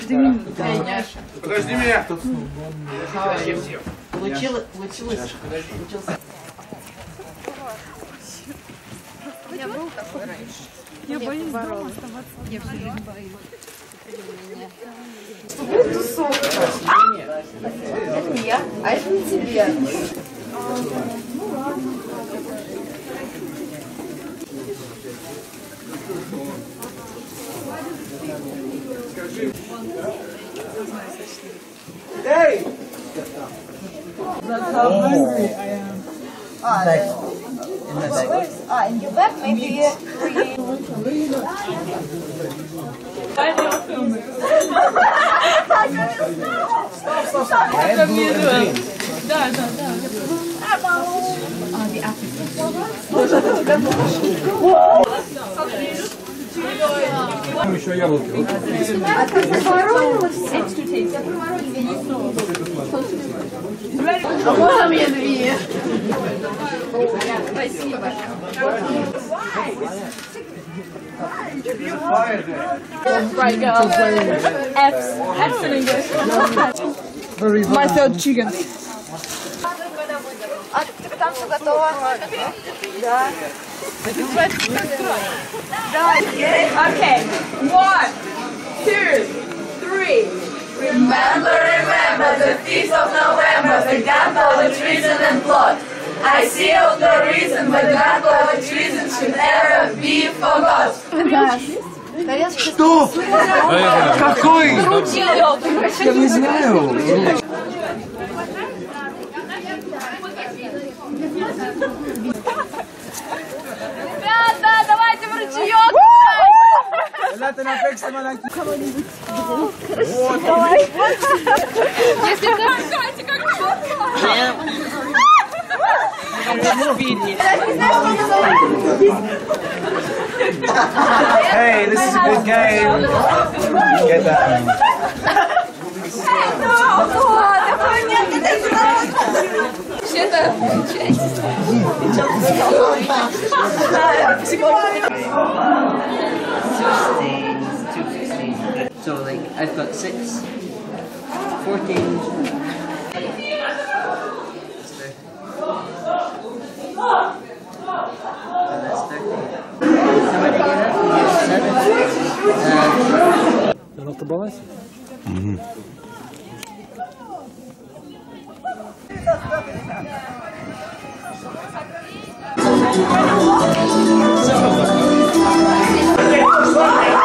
Подожди меня. Подожди меня. Получилось. Я был такой раньше. Я боюсь дома оставаться. Я всю жизнь боюсь. Это не я, а это не тебе. Эй! In your back, maybe Там еще яблоки. А ты проворонила все? Я проворонила, я не снова. А можно мне две? Спасибо. Right, girl. F's in English. My third chicken. А там все готово? Да. Okay. 1, 2, 3. Remember, remember the feast of November, the gunpowder treason and plot. I see of no reason, but gunpowder treason should ever be forgot. Что? Какой? Я не знаю. Ребята, давайте в ручеек! Давай. Если ты Катя, как Hey, this is a good game. Get that. Вообще-то So like I've got 6, 14. And that's 13. How many do you have? You have 7. Ты на автобалансе? So,